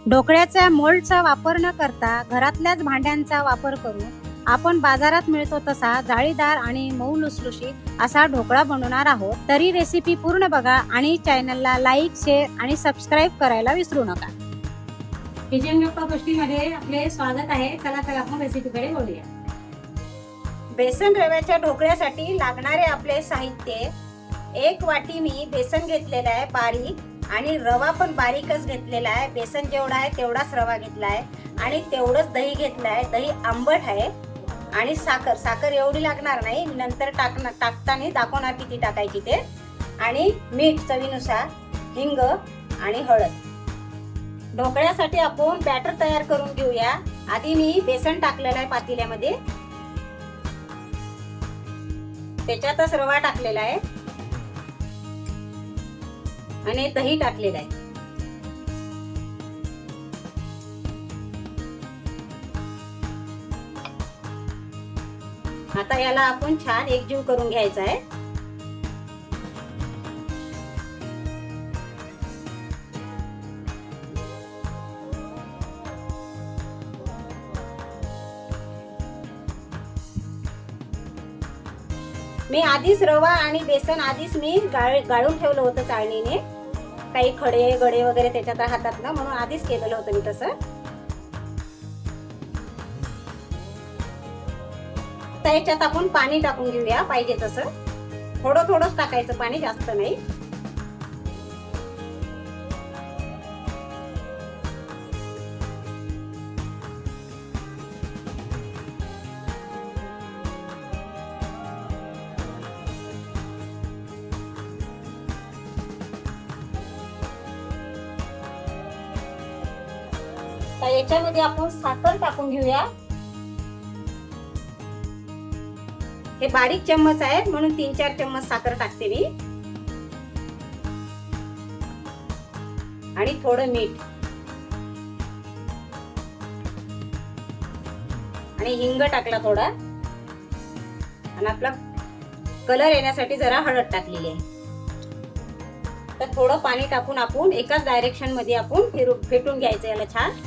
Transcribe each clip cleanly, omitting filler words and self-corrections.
ढोकळ्याच्या मोल्डचा वापर न करता घरातल्याच भांड्यांचा वापर करून आपण बाजारात मिळतो तसा जाळीदार आणि मऊ लुसलुशीत असा ढोकळा बनवणार आहोत. तरी रेसिपी पूर्ण बघा आणि चॅनलला लाईक, शेअर आणि सबस्क्राईब करायला विसरू नका. किचन गप्पा गोष्टीमध्ये आपले स्वागत आहे. चला तर आपण रेसिपीकडे बोलूया. बेसन रव्याच्या ढोकळ्यासाठी लागणारे आपले साहित्य: 1 वाटी मी बेसन घेतलेलं आहे बारीक, आणि रवा पण बारीकच घेतलेला आहे. बेसन जेवढा आहे तेवढाच रवा घेतला आहे आणि तेवढंच दही घेतलं आहे. दही आंबट आहे. आणि साखर एवढी लागणार नाही, नंतर टाकताना दाखवणार किती टाकायची ते. आणि मीठ चवीनुसार, हिंग आणि हळद. ढोकळ्यासाठी आपण बॅटर तयार करून घेऊया. आधी मी बेसन टाकलेलं आहे पातेल्यामध्ये, त्याच्यातच रवा टाकलेला आहे आणि दही टाकलेलं आहे. आता याला आपण छान एकजीव करून घ्यायचा आहे. मी आधीच रवा आणि बेसन मी गाळून ठेवलं होतं चाळणीने. काही खडे गडे वगैरे त्याच्यात राहतात ना, म्हणून आधीच केलेलं होतं मी तसं. त्याच्यात आपण पाणी टाकून घेऊया पाहिजे तसं. थोडंच टाकायचं पाणी, जास्त नाही. याच्यामध्ये आपण साखर टाकून घेऊया. हे बारीक चम्मच आहे म्हणून 3-4 चम्मच साखर टाकते मी. आणि थोडं मीठ आणि हिंग टाकला थोडा. आणि आपला कलर येण्यासाठी जरा हळद टाकलेली आहे. तर थोडं पाणी टाकून आपण एकाच डायरेक्शन मध्ये आपण फेटून घ्यायचं याला छान.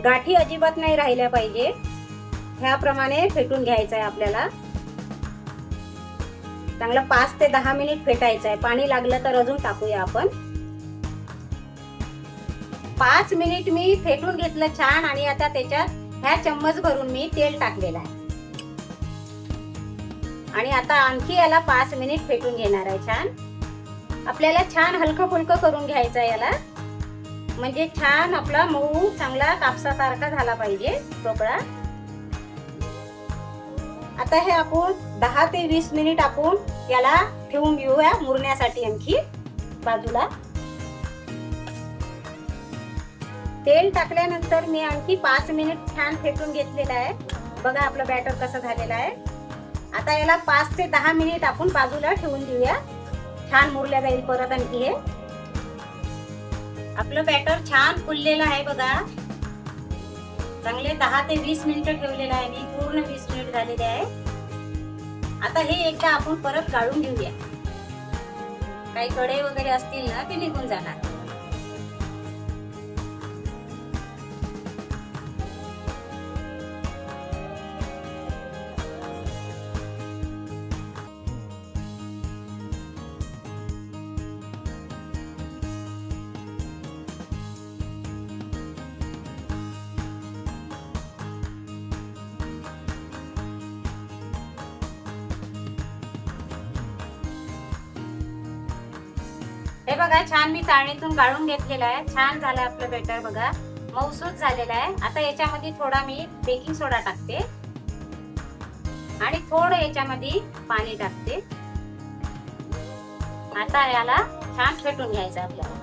गाठी अजिबात नाही राहिल्या पाहिजे. ह्याप्रमाणे फेटून घ्यायचं आहे आपल्याला. चांगलं 5 ते 10 मिनिट फेटायचं आहे. पाणी लागलं तर अजून टाकूया आपण. 5 मिनिट मी फेटून घेतलं छान. आणि आता त्याच्यात ह्या चम्मच भरून मी तेल टाकलेलं आहे. आणि आता आणखी याला 5 मिनिट फेटून घेणार आहे छान. आपल्याला छान हलकं फुलकं करून घ्यायचं आहे याला, म्हणजे छान आपला मऊ चांगला कापसासारखा झाला पाहिजे ढोकळा. आता हे आपण 10 ते 20 मिनिट आपण याला ठेवून घेऊया मुरण्यासाठी आणखी बाजूला. तेल टाकल्यानंतर मी आणखी 5 मिनिट छान फेटून घेतलेलं आहे. बघा आपलं बॅटर कसं झालेलं आहे. आता याला 5 ते 10 मिनिट आपण बाजूला ठेवून देऊया. छान मुरल्या जाईल परत आणखी. हे आपलं बॅटर छान फुललेलं आहे बघा. चांगले 10 ते 20 मिनिटं ठेवलेलं आहे मी. पूर्ण 20 मिनिट झालेले आहे. आता हे एकदा आपण परत गाळून घेऊया. काही कडे वगैरे असतील ना ते निघून जाणार. हे बघा छान मी चाळणीतून गाळून घेतलेलं आहे. छान झालं आपलं बॅटर बघा, मऊसूत झालेलं आहे. आता याच्यामध्ये थोडा मी बेकिंग सोडा टाकते आणि थोडं याच्यामध्ये पाणी टाकते. आता याला छान फेटून घ्यायचं आपल्याला.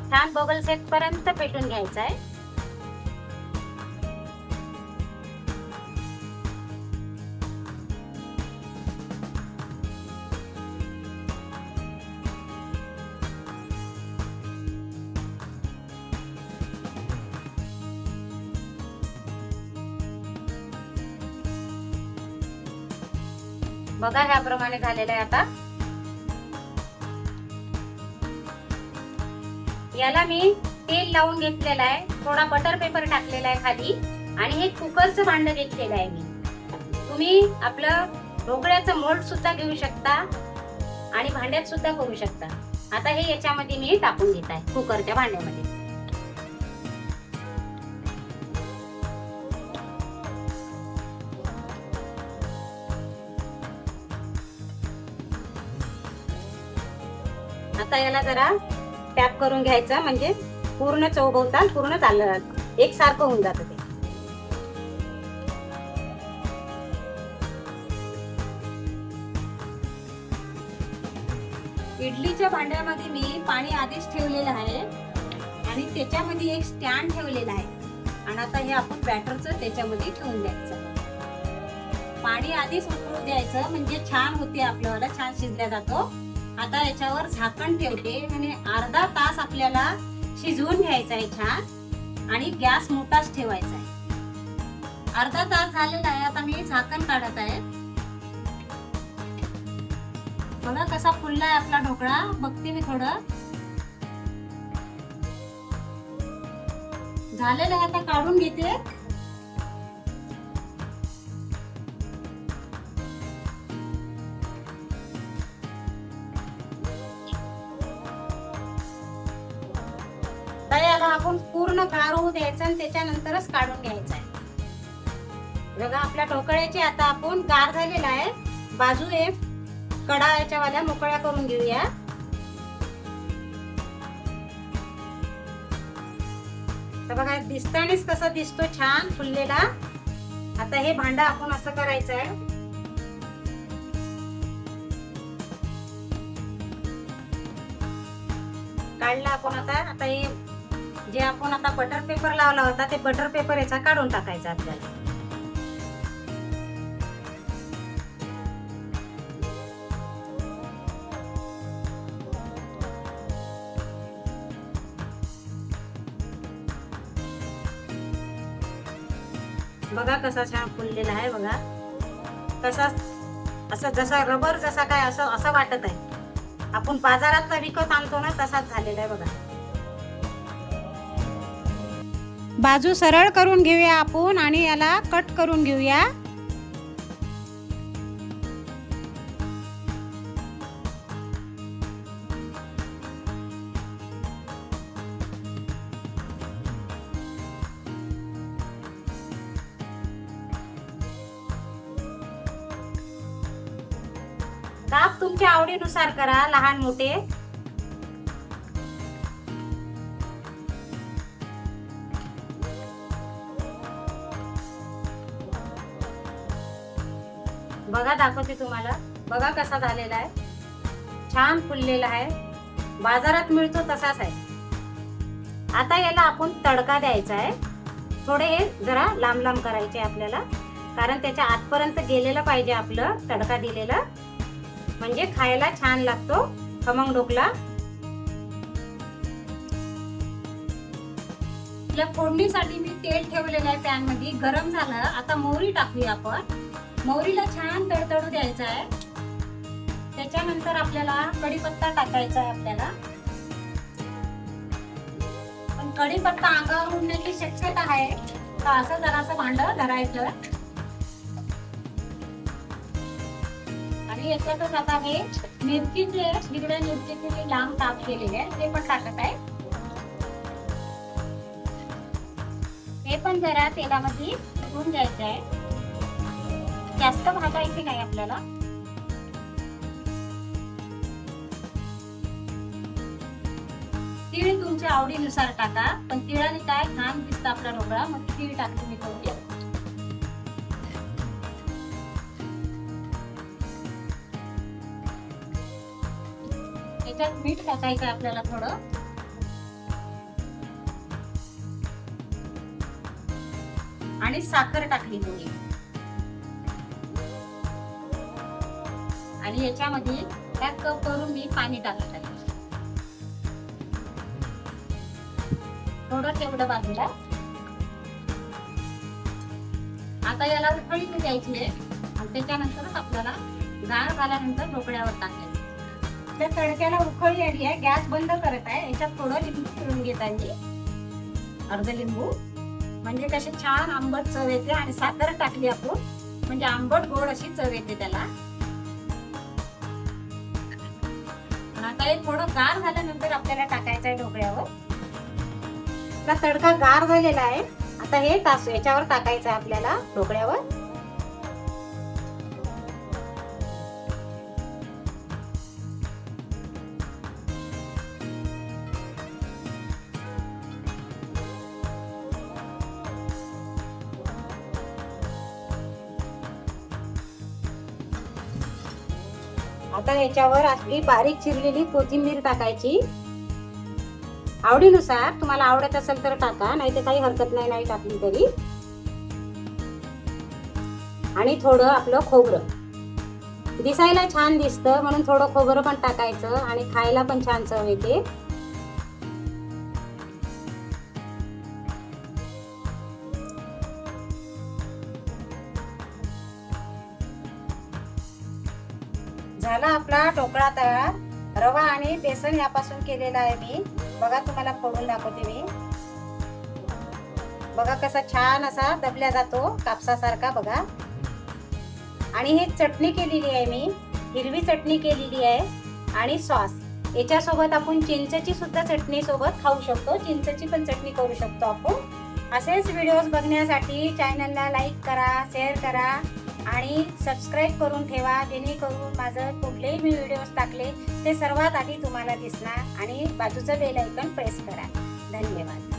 छान बबल्स येईपर्यंत फेटून घ्यायचं आहे. बघा ह्याप्रमाणे झालेलं आहे. आता याला मी तेल लावून घेतलेलं आहे, थोडा बटर पेपर टाकलेला आहे खाली आणि हे कुकरचं भांड घेतलेलं आहे मी. तुम्ही आपलं ढोकळ्याचं मोल्ड सुद्धा घेऊ शकता आणि भांड्यात सुद्धा करू शकता. आता हे याच्यामध्ये मी टाकून घेत आहे कुकरच्या भांड्यामध्ये. आता याला जरा टॅप करून घ्यायचं, म्हणजे पूर्ण चौभवता पूर्ण चाललं एकसारखं होऊन जातं ते. इडलीच्या भांड्यामध्ये मी पाणी आधीच ठेवलेलं आहे आणि त्याच्यामध्ये एक स्टँड ठेवलेला आहे. आणि आता हे आपण बॅटरचं त्याच्यामध्ये ठेवून द्यायचं. पाणी आधीच उकळू द्यायचं, म्हणजे छान होते आपल्याला, छान शिजल्या जातो. आता याच्यावर झाकण ठेवते आणि अर्धा तास आपल्याला शिजवून घ्यायचं आहे छान, आणि गॅस मोठाच ठेवायचा आहे. अर्धा तास झालेला आहे. आता मी झाकण काढत आहे. बघा कसा फुलला आहे आपला ढोकळा. बघते मी थोडं झालेलं आहे. आता काढून घेते. याला आपण पूर्ण गार होऊ द्यायचं आणि त्याच्यानंतरच काढून घ्यायचं आहे. बघा आपल्या ढोकळ्याची आता आपण गार झालेला आहे. बाजू एक कडा याच्यावाल्या मोकळ्या करून घेऊया. तर बघा दिसतानीच कसा दिसतो छान फुललेला. आता हे भांड आपण असं करायचं आहे. काढला आपण. आता हे जे आपण आता बटर पेपर लावला होता ते बटर पेपर याचा काढून टाकायचा आपल्याला. बघा कसा छान फुललेला आहे. बघा कसा असं जसा रबर जसा काय असं वाटत आहे. आपण बाजारात विकत आणतो ना तसाच झालेला आहे. बघा बाजू सरळ करून घेऊया आपण आणि याला कट करून घेऊया. काप तुमच्या आवडीनुसार करा, लहान मोठे. बघा दाखवते तुम्हाला. बघा कसा झालेला आहे. छान फुललेला आहे. बाजारात मिळतो तसाच आहे. आता याला आपण तडका द्यायचा आहे. थोडे हे जरा लांब लांब करायचे आपल्याला, कारण त्याच्या आतपर्यंत गेलेलं पाहिजे आपलं तडका दिलेलं, म्हणजे खायला छान लागतो खमंग ढोकळा. या फोडणीसाठी मी तेल ठेवलेलं आहे पॅन मध्ये, गरम झालं. आता मोहरी टाकूया आपण. मोहरीला छान तडतडू द्यायचा आहे. त्याच्यानंतर आपल्याला कढीपत्ता टाकायचा आहे आपल्याला. पण कढीपत्ता अंगावर उडण्याची शक्यता आहे, तर असं जरासं भांड धरायचं. आणि याच्यातच आता हे मिरचीचे हिरव्या मिरचीचे लांब काप केलेले आहे ते पण टाकत आहे. हे पण जरा तेलामध्ये धुवून घ्यायचं आहे. जास्त भाजायची नाही आपल्याला. तीळ तुमच्या आवडीनुसार टाका, पण तिळाने काय छान दिसतं आपला ढोकळा, मग तीळ टाकते मी थोडी. याच्यात मीठ टाकायचं आपल्याला थोडं. आणि साखर टाकली थोडी. आणि याच्यामध्ये 1 कप करून मी पाणी टाकत आहे. थोडं तेवढं बाजूला. आता याला उकळी द्यायची आहे आणि त्याच्यानंतरच आपल्याला गार झाल्यानंतर ढोकळ्यावर टाकायचं. त्या तडक्याला उकळी आली आहे, गॅस बंद करत आहे. याच्यात थोडं लिंबू पिळून घेत आहे मी, अर्ध लिंबू, म्हणजे कशी छान आंबट चव येते. आणि साखर टाकली आपण म्हणजे आंबट गोड अशी चव येते त्याला. आता हे थोडं गार झाल्यानंतर आपल्याला टाकायचं आहे ढोकळ्यावर. आपला तडका गार झालेला आहे. आता हे याच्यावर टाकायचं आहे आपल्याला ढोकळ्यावर. आता याच्यावर आपली बारीक चिरलेली कोथिंबीर टाकायची. आवडीनुसार, तुम्हाला आवडत असेल तर टाका, नाही तर काही हरकत नाही, नाही टाकली तरी. आणि थोडं आपलं खोबरं, दिसायला छान दिसतं म्हणून थोडं खोबरं पण टाकायचं आणि खायला पण छान चव येते. झाला आपला ढोकळा तयार. रवा आणि बेसन यापासून केलेला आहे मी. बघा, तुम्हाला फोडून दाखवते मी. बघा कसा छान असा दबल्या जातो, कापसासारखा. बघा, आणि ही चटणी केलेली आहे मी, हिरवी चटणी केलेली आहे आणि सॉस. याच्यासोबत आपण चिंचेची सुद्धा चटणी सोबत खाऊ शकतो. चिंचेची पण चटणी करू शकतो आपण. असेच व्हिडिओज बघण्यासाठी चॅनलला लाईक करा, शेअर करा आणि सबस्क्राईब करून ठेवा, जेणेकरून माझं कुठलेही मी व्हिडिओज टाकले ते सर्वात आधी तुम्हाला दिसणार. आणि बाजूचं बेल आयकॉन प्रेस करा. धन्यवाद.